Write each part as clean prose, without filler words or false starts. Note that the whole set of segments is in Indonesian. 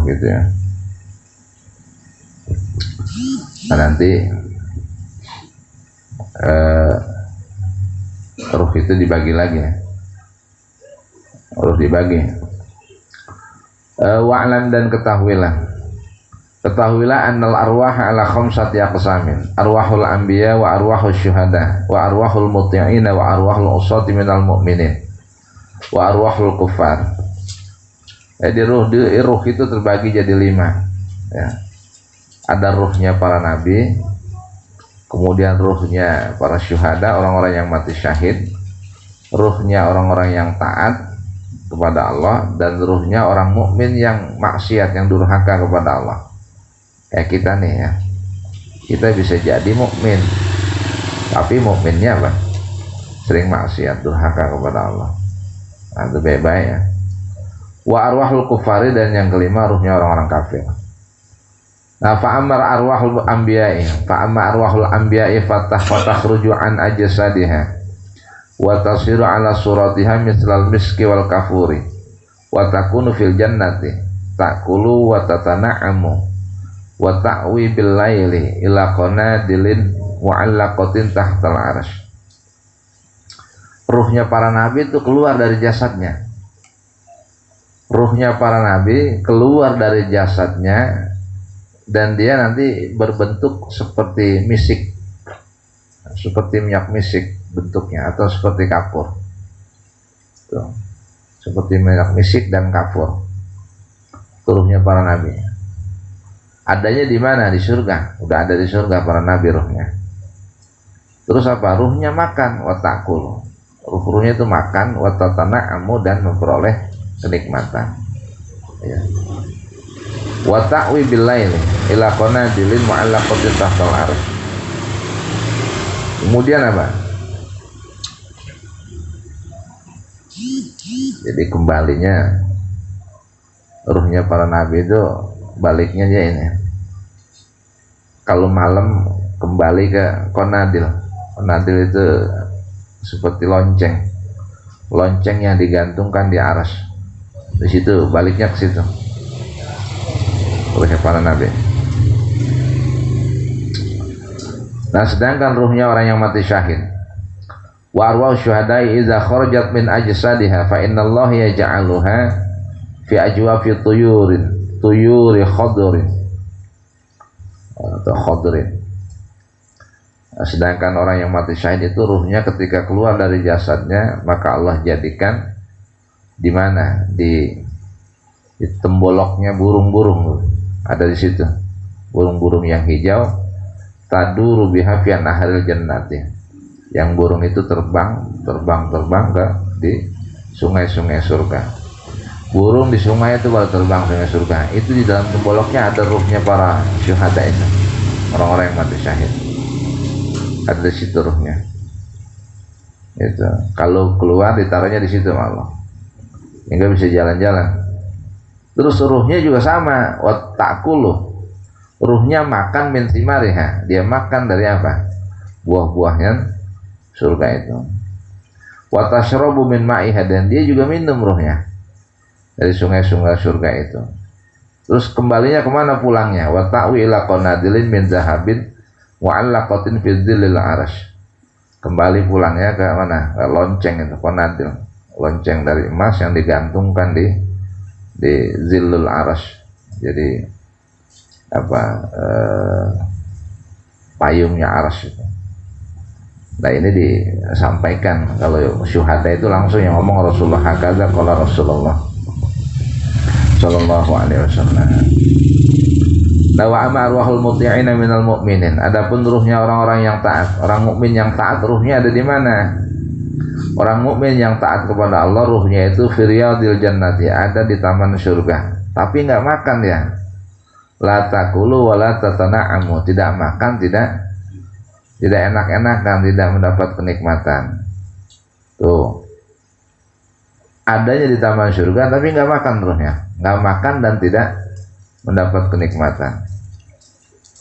gitu ya. Nah, nanti ruh itu dibagi lagi ya. Ruh dibagi. Wa'lam dan ketahuilah annal arwaha ala khamsati aqsamin, arwahul anbiya wa arwahul syuhada wa arwahul muti'ina wa arwahul usati minal mu'minin wa arwahul kuffar. Jadi ruh itu terbagi jadi 5 ya. Ada ruhnya para nabi, kemudian ruhnya para syuhada, orang-orang yang mati syahid, ruhnya orang-orang yang taat kepada Allah, dan ruhnya orang mukmin yang maksiat, yang durhaka kepada Allah. Kayak kita nih ya, kita bisa jadi mukmin, tapi mukminnya apa? Sering maksiat, durhaka kepada Allah. Nah, itu baik-baik ya. Wa arwahul kufari, dan yang kelima ruhnya orang-orang kafir. Nah, fa'amar arwahul anbiya'i fatakhruju an ajsadiha wa tasiru ala suratiha mislal miski wal kafuri wa takunu fil jannati ta'kulu wa tatana'amu wa ta'wi bil laili ila qanadilin mu'allaqatin tahtal arsh. Ruhnya para nabi itu keluar dari jasadnya. Ruhnya para nabi keluar dari jasadnya, dan dia nanti berbentuk seperti misik, seperti minyak misik bentuknya, atau seperti kapur. Tuh, seperti minyak misik dan kapur. Ruhnya para nabi. Adanya di mana? Di surga. Udah ada di surga para nabi ruhnya. Terus apa? Ruhnya makan, watakul. Ruhnya itu makan, watatana'amu, dan memperoleh kenikmatan. Ya. Wa ta'wi bil laili ila qanadilin mu'allaqatin tahtal arsh. Kemudian apa? Jadi kembalinya ruhnya para nabi itu baliknya aja ini. Kalau malam kembali ke qanadil. Qanadil itu seperti lonceng yang digantungkan di aras. Di situ baliknya ke situ. Oleh para nabi. Nah, sedangkan ruhnya orang yang mati syahid, wa arwah syuhada'i idza kharajat min ajsadiha fa innallaha yaj'aluha fi ajwafi tuyuri khadrin atau khadrin. Nah, sedangkan orang yang mati syahid itu ruhnya ketika keluar dari jasadnya, maka Allah jadikan di mana? Di temboloknya burung-burung. Ada di situ burung-burung yang hijau, taduru biha fi nahril jannati, yang burung itu terbang ke di sungai-sungai surga. Burung di sungai itu baru terbang sungai surga. Itu di dalam temboloknya ada ruhnya para syuhada itu, orang-orang yang mati syahid. Ada di situ ruhnya. Itu kalau keluar ditaruhnya di situ Allah, hingga bisa jalan-jalan. Terus ruhnya juga sama, wa ta'kulu. Ruhnya makan min thimariha, dia makan dari apa? Buah-buahnya surga itu. Wa tashrabu min ma'iha, dan dia juga minum ruhnya dari sungai-sungai surga itu. Terus kembalinya kemana pulangnya? Wa ta'wi ila qanadilin min zahabin wa 'allaqatin fi dhillil arsh. Kembali pulangnya ke mana? Ke lonceng itu, qanadil. Lonceng dari emas yang digantungkan di zillul arsh. Jadi apa, payungnya arsh itu. Nah, ini disampaikan. Kalau syuhada itu langsung yang ngomong Rasulullah, hakaza qala Rasulullah sallallahu alaihi wasallam. Wa amma arwahul muti'ina minal mu'minin. Adapun ruhnya orang-orang yang taat, orang mukmin yang taat, ruhnya ada di mana? Orang mukmin yang taat kepada Allah, ruhnya itu firyadil jannati, ada di taman surga. Tapi nggak makan ya. La takulu wa la tatana'amu, tidak makan, tidak enak-enakan, tidak mendapat kenikmatan. Tuh. Adanya di taman surga tapi nggak makan ruhnya. Nggak makan dan tidak mendapat kenikmatan.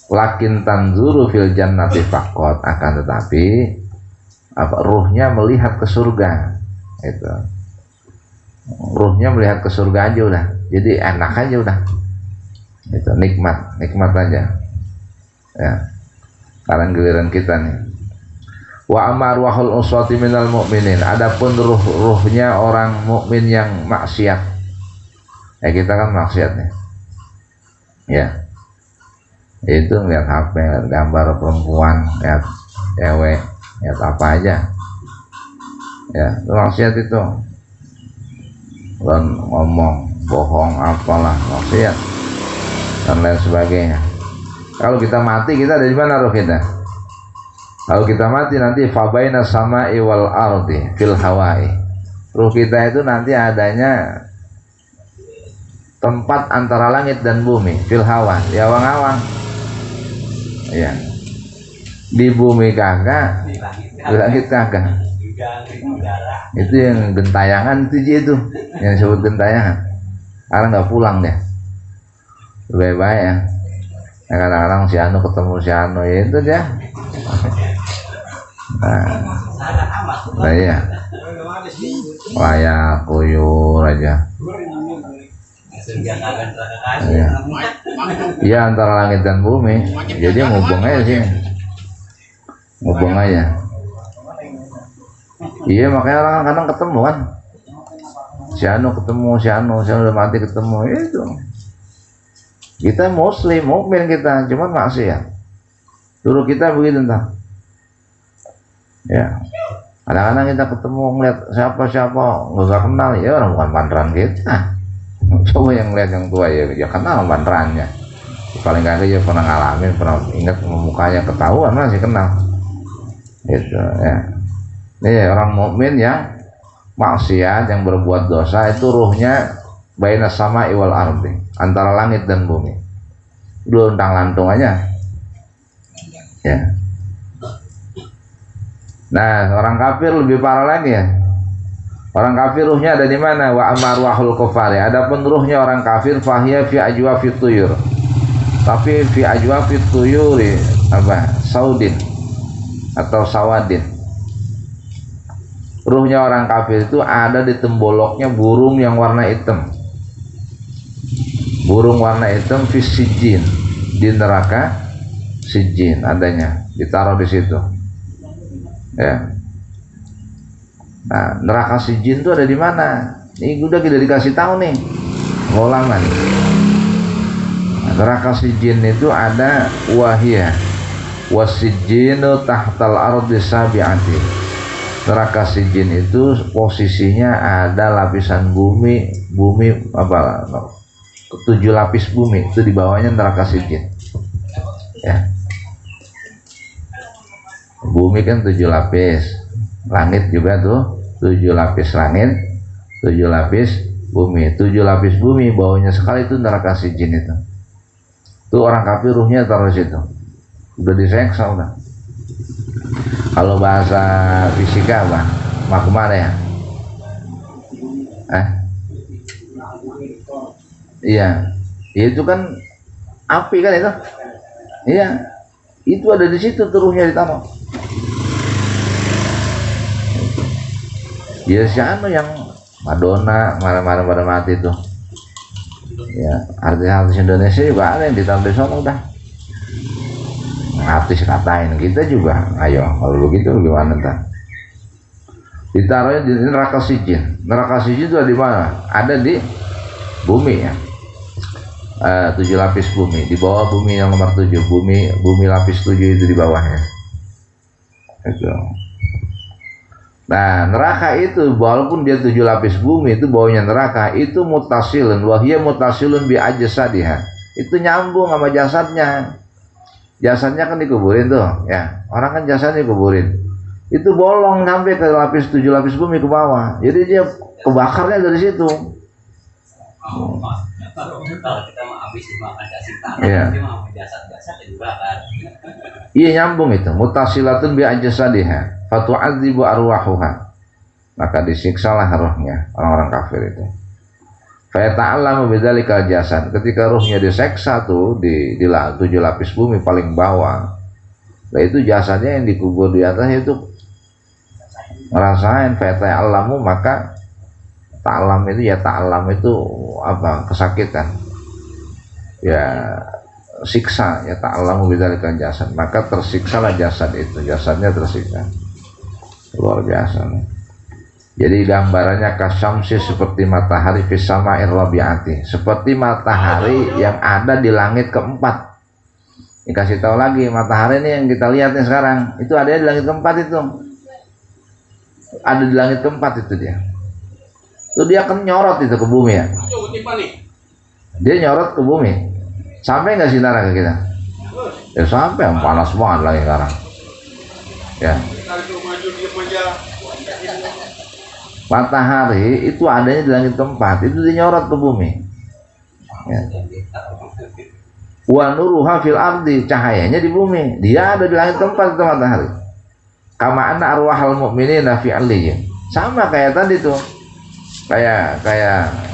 Lakin tanzuru fil jannati faqat, akan tetapi ruhnya melihat ke surga. Itu. Ruhnya melihat ke surga aja udah. Jadi enak aja udah. Itu nikmat aja. Ya. Sekarang giliran kita nih. Wa amar wahul uswati minal mu'minin. Adapun ruhnya orang mukmin yang maksiat. Ya kita kan maksiat nih. Ya. Itu lihat HP, lihat gambar perempuan, lihat cewek, lihat apa aja. Ya, itu maksiat itu. Dan ngomong bohong apalah maksiat dan lain sebagainya. Kalau kita mati, kita dari mana roh kita? Kalau kita mati nanti fabaina sama'i wal ardi fil hawai. Ruh kita itu nanti adanya tempat antara langit dan bumi, fil hawa, di awang-awang. Ya. Di bumi kagak, di langit kagak. Itu yang gentayangan itu yang disebut gentayangan. Karena nggak pulang deh. Lebih baik ya. Nah, kadang-kadang si Anu ketemu si Anu ya itu dia. Nah iya. Layak kuyur aja. Iya antara langit dan bumi. Jadi ngubung aja sini. Ngubung aja. Iya makanya orang kadang ketemu kan. Si Anu ketemu si Anu udah mati ketemu itu. Kita muslim, mukmin kita, cuman maksiat. Dulu kita begitu entah. Ya. Kadang-kadang kita ketemu ngeliat siapa-siapa nggak kenal ya orang bukan panteran kita. Coba yang lihat yang tua ya kenal panterannya. Paling nggak ya pernah ngalamin, pernah ingat mukanya ketahuan masih kenal. Gitu ya. Ini orang mukmin yang maksiat yang berbuat dosa itu ruhnya baina sama iwal ardi antara langit dan bumi. Dulu lantung aja. Ya. Nah, orang kafir lebih parah lagi ya. Orang kafir ruhnya ada di mana? Wa amarwahul kufari. Adapun ruhnya orang kafir fahiya fi ajwafit tuyur. Tapi fi ajwafit tuyuri apa? Saudin atau sawadin. Ruhnya orang kafir itu ada di temboloknya burung yang warna hitam. Burung warna hitam fi sijjin, di neraka sijjin adanya, ditaruh di situ. Ya. Nah, neraka sijjin itu ada di mana? Ini udah kita dikasih tahu nih. Ulangan. Nah, neraka sijjin itu ada wahiyah wasijjinu tahtal ardi sabi'ati. Neraka sijjin itu posisinya ada lapisan bumi apa? 7 lapis bumi itu di bawahnya neraka sijjin. Ya. Bumi kan 7 lapis, langit juga tuh 7 lapis langit, 7 lapis bumi, 7 lapis bumi bawahnya sekali itu neraka sijjin itu. Tuh orang kafir ruhnya taruh situ, udah diseksa udah. Kalau bahasa fisika apa? Magma ya? Iya, itu kan api kan itu. Iya, itu ada di situ turuhnya ditaruh. Ya si Anu yang Madonna marah-marah pada mati tuh. Ya, artis-artis Indonesia juga ada yang ditaruh di sana udah. Artis katain kita juga, ayo kalau begitu gimana ntar? Ditaruhnya di neraka sijjin. Neraka sijjin itu ada di mana? Ada di bumi ya. 7 lapis bumi, di bawah bumi yang nomor 7, bumi lapis 7 itu di bawahnya. Itu. Nah, neraka itu walaupun dia 7 lapis bumi itu bawahnya neraka itu mutasilun, wahiyya mutasilun bi ajsadiha. Itu nyambung sama jasadnya. Jasadnya kan dikuburin tuh, ya. Orang kan jasadnya dikuburin. Itu bolong sampai ke lapis 7 lapis bumi ke bawah. Jadi dia kebakarnya dari situ. Kalau kita mau habis makan kasih tanah, dia mau jasad-jasad dibakar. Iya nyambung itu. Mutasilatun bi ajsadiha, fatu'adzibu arwahuha. Maka disiksalah rohnya orang-orang kafir itu. Fa ta'allamu bidzalika jasad. Ketika rohnya diseksa tuh di 7 lapis bumi paling bawah. Nah itu jasadnya yang dikubur di atas itu ngerasain fa ta'allamu, maka ta'lam itu ya ta'lam itu apa? Kesakitan. ya siksa, ya ta'alamu bidzalika jasad, maka tersiksalah jasad itu, jasadnya tersiksa. Luar biasa nih. Jadi gambarannya kasyamsi, seperti matahari fis sama'ir rabi'ati, seperti matahari yang ada di langit keempat. Dikasih tahu lagi, matahari ini yang kita lihat nih sekarang, itu ada di langit keempat itu. Ada di langit keempat itu dia. Itu dia akan nyorot itu ke bumi ya. Dia nyorot ke bumi. Sampai nggak sinar ke kita? Ya sampai, panas banget lagi sekarang. Ya. Matahari itu adanya di langit keempat, itu dinyorot ke bumi. Ya. Wa nuruha fil ardi, cahayanya di bumi. Dia ada di langit keempat itu matahari. Kama anna arwahal mu'minina fi 'aliyyin. Sama kayak tadi tuh. Kayak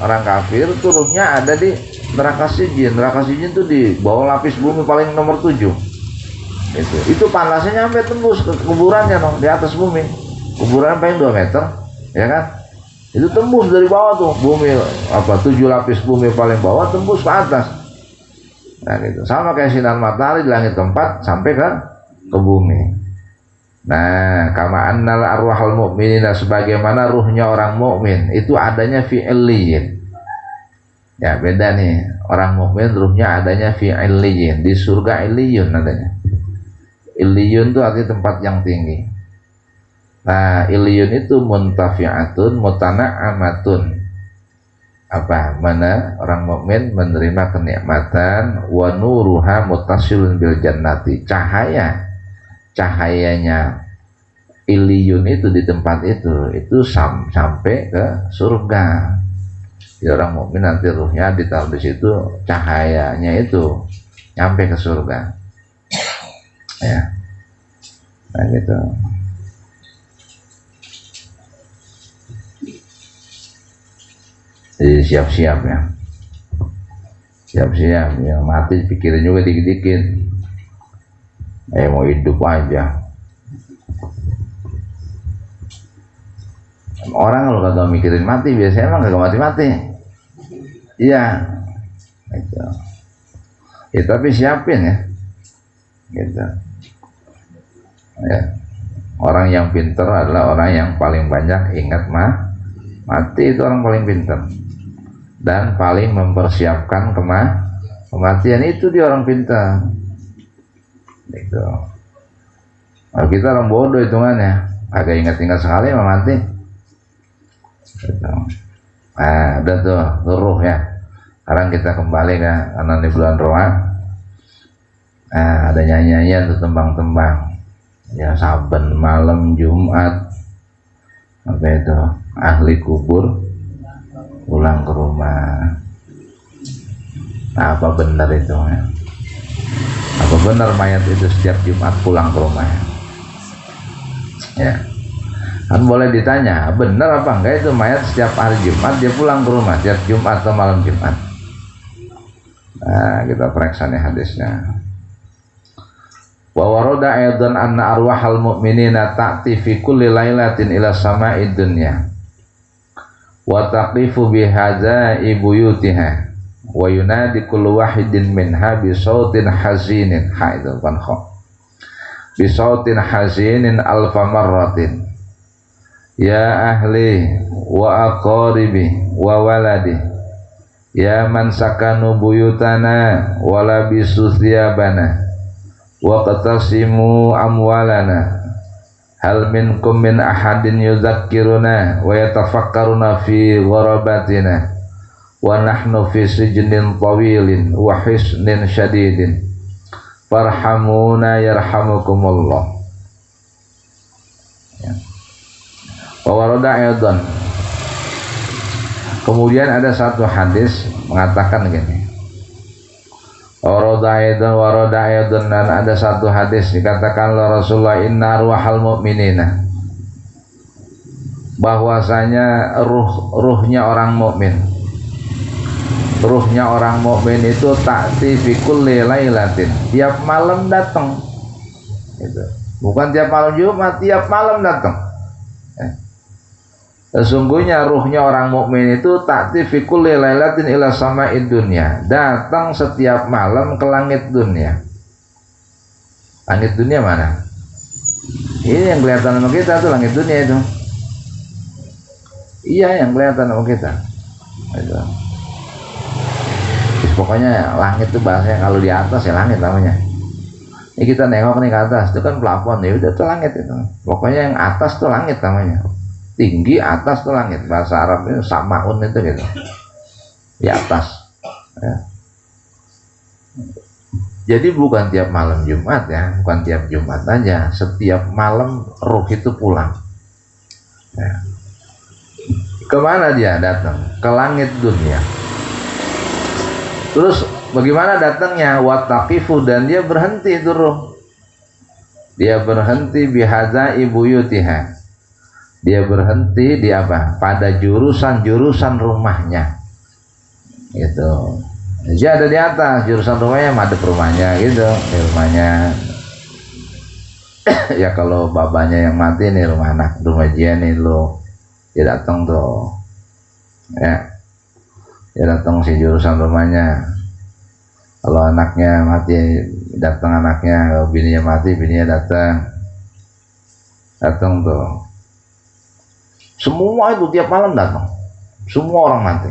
orang kafir tuh ruhnya ada di neraka sijin. Neraka sijin tuh di bawah lapis bumi paling nomor 7. Itu panasnya sampai tembus ke kuburannya dong, di atas bumi. Kuburan paling 2 meter, ya kan? Itu tembus dari bawah tuh, bumi 7 lapis bumi paling bawah tembus ke atas. Nah gitu, sama kayak sinar matahari di langit keempat sampai ke bumi. Nah, kama annal arwahal mu'minina, sebagaimana ruhnya orang mukmin itu adanya fi 'illiyyin. Ya beda nih, orang mukmin ruhnya adanya fi 'illiyyin, di surga 'illiyun adanya. 'Illiyun itu artinya tempat yang tinggi. Nah, 'illiyun itu muntafi'atun mutana'amatun. Mana orang mukmin menerima kenikmatan, wa nuruha muttasilun bil jannati, cahayanya 'illiyun itu di tempat itu sampai ke surga. Jadi orang mukmin nanti ruhnya ditaruh di situ, cahayanya itu nyampe ke surga. Ya. Nah gitu. Jadi siap-siap ya, siap-siap ya, mati pikirin juga dikit-dikit. Mau hidup aja. Orang kalau kagak mikirin mati biasanya emang kagak mati-mati. Iya, gitu. Ya tapi siapin ya, gitu. Ya. Orang yang pinter adalah orang yang paling banyak ingat mati, itu orang paling pinter. Dan paling mempersiapkan kematian, itu dia orang pintar. Gitu. Nah, kita orang bodoh hitungannya, agak ingat-ingat sekali mati. Gitu. Nah, udah tuh ruh ya. Sekarang kita kembali karena ini bulan Ramadan. Nah, ada nyanyian tuh, tembang-tembang. Ya, saben malam Jumat, apa itu, ahli kubur pulang ke rumah. Nah, apa benar itu ya? Apa benar mayat itu setiap Jumat pulang ke rumah? Ya, kan boleh ditanya, benar apa enggak itu mayat setiap hari Jumat dia pulang ke rumah, setiap Jumat atau malam Jumat? Nah, kita periksa nih hadisnya. Wa warada aidan anna arwahal mu'minina ta'ti fi kulli lailatin ila sama'id dunya wa taqifu bihadza ibuyutiha wa yunadi kullu wahidin minha bi sautin hazinin, itu kan bi sautin hazinin alfa marratin, ya ahli wa aqaribi wa waladi, ya man sakanu buyutana wa labisu thiyabana wa qatasimu amwalana, hal minkum min ahadin yuzakkiruna wa yatafakkaruna fi gharabatina wa nahnu fi sijnin tawilin wa hisnin syadidin farhamuna yarhamukumullah. Ya. Wa warada aidan, kemudian ada satu hadis mengatakan gini, warada aidan, dan ada satu hadis dikatakan oleh Rasulullah, inna arwahal mu'minina, bahwasanya ruhnya orang mukmin, ruhnya orang mukmin itu ta'ti fi kulli lailatin, tiap malam datang. Gitu. Bukan tiap malam Jumat, tiap malam datang. Sesungguhnya ruhnya orang mukmin itu ta'ti fi kulli lailatin ila sama'id dunya, datang setiap malam ke langit dunia. Langit dunia mana? Ini yang kelihatan sama kita tuh langit dunia itu. Iya, yang kelihatan sama kita. Itu. Pokoknya langit itu bahasanya kalau di atas ya langit namanya. Ini kita nengok nih ke atas, itu kan plafon, ya udah tuh langit itu. Pokoknya yang atas tuh langit namanya. Tinggi atas tuh langit, bahasa Arabnya samaun itu gitu, di atas ya. Jadi bukan tiap malam Jumat ya, bukan tiap Jumat aja, setiap malam ruh itu pulang ya. Kemana dia datang? Ke langit dunia. Terus bagaimana datangnya? Wataqifu, dan dia berhenti itu ruh, dia berhenti bihadza ibuyutiha, dia berhenti di apa? Pada jurusan-jurusan rumahnya. Gitu. Dia ada di atas jurusan rumahnya, madep rumahnya gitu, di rumahnya. Ya kalau babanya yang mati nih, rumah anak, rumah dia nih lo, dia datang tuh. Ya. Dia datang si jurusan rumahnya. Kalau anaknya mati, datang anaknya. Kalau bininya mati, bininya datang. Datang tuh. Semua itu tiap malam datang, semua orang mati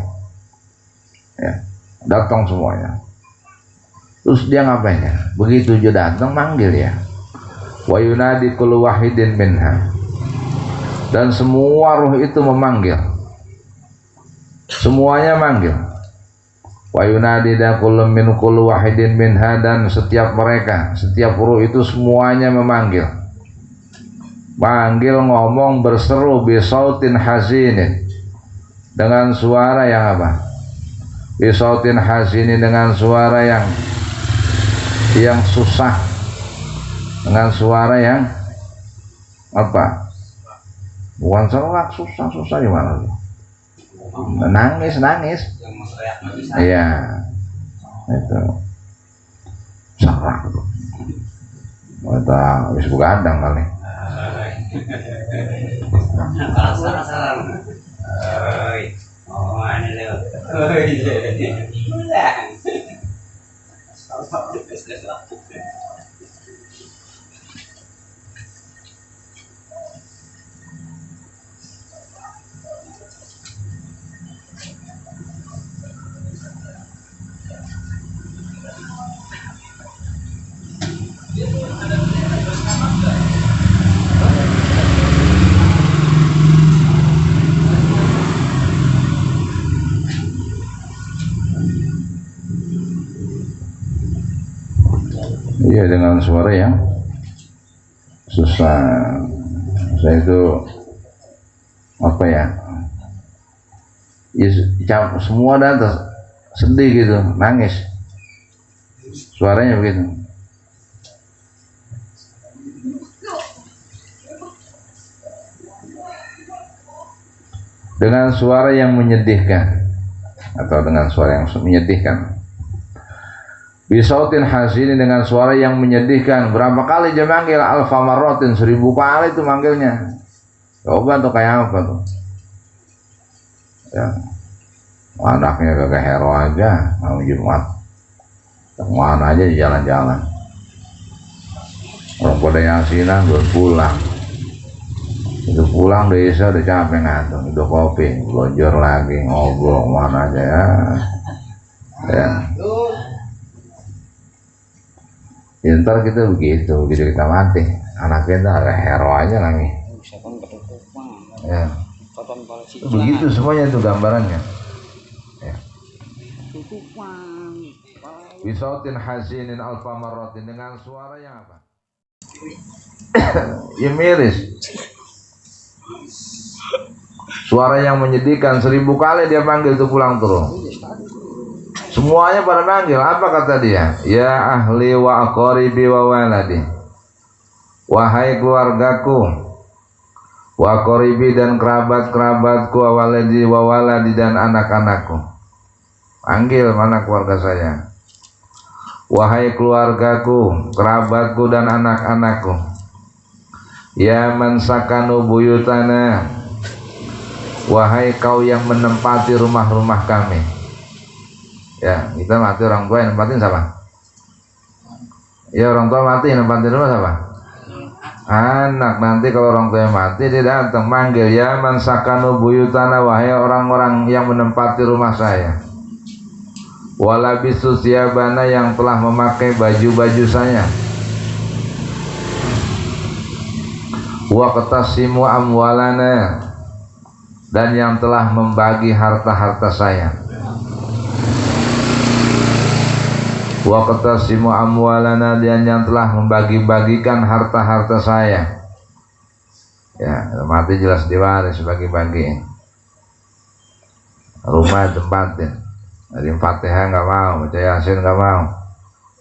ya, datang semuanya. Terus dia ngapain ya? Begitu dia datang, manggil ya, wa yunadi kullu wahidin minha, dan semua ruh itu memanggil, semuanya manggil. Wa yunadi kullu min kullu wahidin minha, dan setiap mereka, setiap ruh itu semuanya memanggil. Manggil, ngomong, berseru, bisautin hazinin, dengan suara yang apa? Bisautin hazinin, dengan suara yang susah, dengan suara yang apa? Bukan serak, susah gimana? Nangis. Iya, itu serak tuh. Kita habis begadang kali. Salam. Oh, ini lho. Iya, dengan suara yang susah. Saya itu apa ya? Ya semua datang sedih gitu, nangis. Suaranya begitu. Dengan suara yang menyedihkan, atau dengan suara yang menyedihkan. Bisautin hasini, dengan suara yang menyedihkan. Berapa kali dia manggil? Alfa marrotin, 1000 kali itu manggilnya. Coba tuh kayak apa tuh ya, anaknya kagak hero aja mau Jumat, kemana aja di jalan-jalan, orang pada yasinan belum pulang. Itu pulang desa udah capek ngantuk, udah kopi, belonjor lagi, ngobrol mana aja ya. Ya, ntar kita begitu kita mati, anak kita ada hero aja lagi ya. Begitu semuanya itu gambarannya ya. Bisautin hazinin alfa marratin, dengan suara yang apa? Ya miris, suara yang menyedihkan. 1000 kali dia panggil itu pulang turun. Semuanya pada manggil. Apa kata dia? Ya ahli wa aqaribi wa waladi, wahai keluargaku, wa aqaribi, dan kerabat-kerabatku, wa waladi, dan anak-anakku. Panggil, mana keluarga saya? Wahai keluargaku, kerabatku, dan anak-anakku. Ya man sakanu buyutana, wahai kau yang menempati rumah-rumah kami. Ya, kita mati orang tua yang nempatin siapa? Ya, orang tua mati yang nempatin rumah siapa? Anak. Nanti kalau orang tua mati dia datang manggil, ya man sakanu buyutana, wahai orang-orang yang menempati rumah saya. Walabisu siyabana, yang telah memakai baju-baju saya. Wa qatasimu amwalana, dan yang telah membagi harta-harta saya. Wa qatasimu amwalana, dan yang telah membagi-bagikan harta-harta saya. Ya, mati jelas diwaris, bagi-bagiin. Rumah tempatin. Dari Fatihah nggak mau, baca Yasin nggak mau.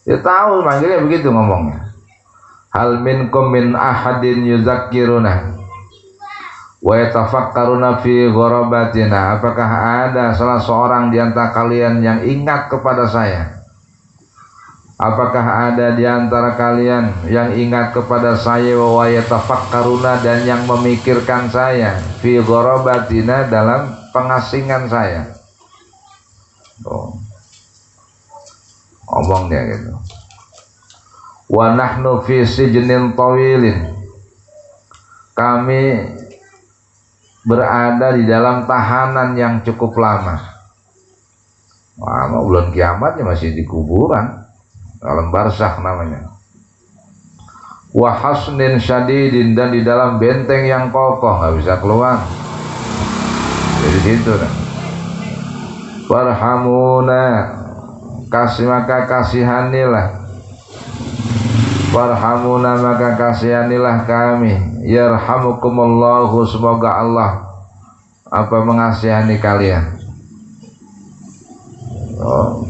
Dia tahu manggilnya begitu ngomongnya. Hal minkum min ahadin yuzakkiruna wa yatafakkaruna fi gharabatina. Apakah ada salah seorang di antara kalian yang ingat kepada saya? Apakah ada di antara kalian yang ingat kepada saya, wa yatafakkaruna, dan yang memikirkan saya, fi gharabatina, dalam pengasingan saya? Oh, ngomong dia gitu. Wa nahnu fi sijnin tawilin, kami berada di dalam tahanan yang cukup lama. Wah, bulan kiamatnya masih di kuburan, dalam barzakh namanya. Wa hasnin syadidin, dan di dalam benteng yang kokoh, nggak bisa keluar. Jadi gitu kan. Warhamuna, maka kasihanilah. Warhamuna, maka kasihanilah kami. Yarhamukumullahu, semoga Allah mengasihani kalian. Oh,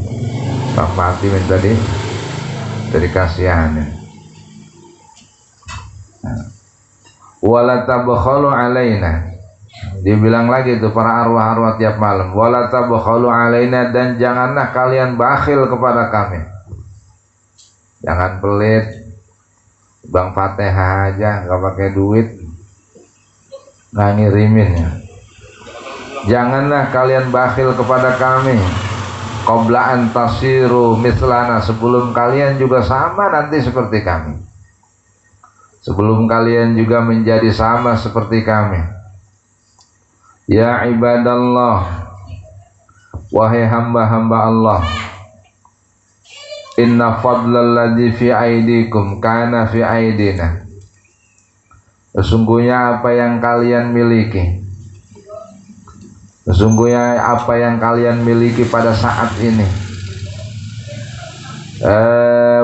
tak mati minta dari kasihani. Wala tabkhalu alaina, dibilang lagi tuh para arwah-arwah tiap malam, wala tabkhalu alaina, dan janganlah kalian bakhil kepada kami. Jangan pelit. Bang Fatihah aja nggak pakai duit, nggak ngirimin ya. Janganlah kalian bakhil kepada kami. Qabla an tasiru mislana, sebelum kalian juga sama nanti seperti kami. Sebelum kalian juga menjadi sama seperti kami. Ya ibadallah, wahai hamba-hamba Allah, inna fadlal ladzi fi aidikum kana fi aidina. Sesungguhnya apa yang kalian miliki, sesungguhnya apa yang kalian miliki pada saat ini,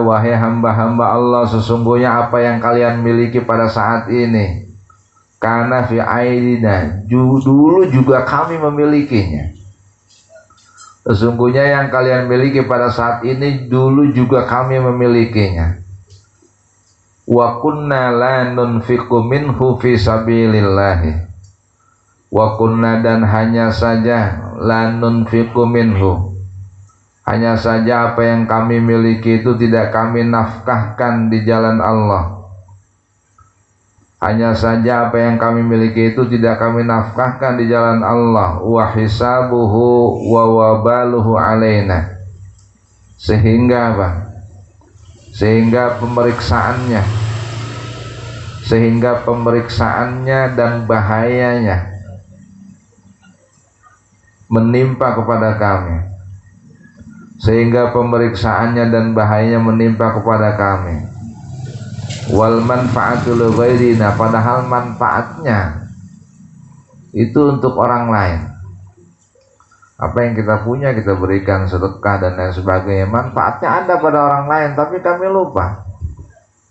wahai hamba-hamba Allah, sesungguhnya apa yang kalian miliki pada saat ini, kana fi aidina, dulu juga kami memilikinya. Sesungguhnya yang kalian miliki pada saat ini dulu juga kami memilikinya. Wa kunna la nunfiqu minhu fi sabilillah. Wa kunna, dan hanya saja, la nunfiqu minhu, hanya saja apa yang kami miliki itu tidak kami nafkahkan di jalan Allah. Hanya saja apa yang kami miliki itu tidak kami nafkahkan di jalan Allah. Wa hisabuhu wa wabaluhu alaina, sehingga apa? Sehingga pemeriksaannya dan bahayanya menimpa kepada kami. Sehingga pemeriksaannya dan bahayanya menimpa kepada kami. Wal manfaatul ghairina, padahal manfaatnya itu untuk orang lain. Apa yang kita punya kita berikan sedekah dan lain sebagainya, manfaatnya ada pada orang lain, tapi kami lupa.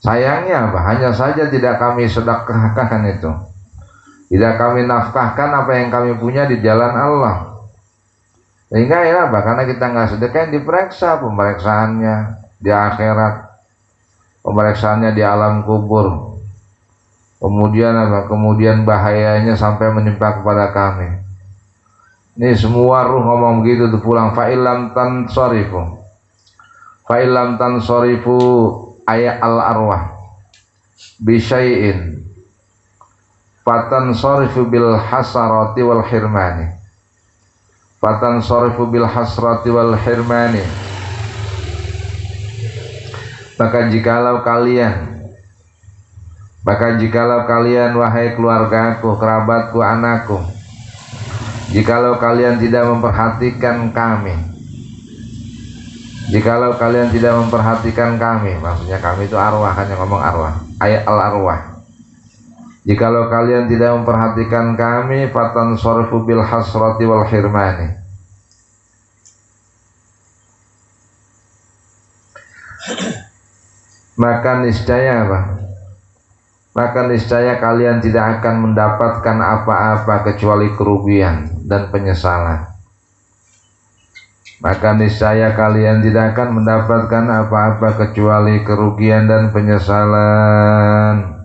Sayangnya apa? Hanya saja tidak kami sedekahkan itu, tidak kami nafkahkan apa yang kami punya di jalan Allah. Sehingga ya apa? Karena kita nggak sedekah, diperiksa pemeriksaannya di akhirat, pemeriksaannya di alam kubur. Kemudian apa? Kemudian bahayanya sampai menimpa kepada kami. Ini semua ruh ngomong begitu tuh pulang. Fa'ilam tansorifu ayat al arwah bisyai'in Fatan sorifu bil hasarati wal hirmani. Fatan sorifu bil hasrati wal hirmani. Maka jikalau kalian wahai keluargaku, kerabatku, anakku, jikalau kalian tidak memperhatikan kami, maksudnya kami itu arwah, hanya ngomong arwah, ayat al-arwah. Jikalau kalian tidak memperhatikan kami, fatan sorfu bil hasrati wal hirmani, maka niscaya kalian tidak akan mendapatkan apa-apa kecuali kerugian dan penyesalan. Maka niscaya kalian tidak akan mendapatkan apa-apa kecuali kerugian dan penyesalan.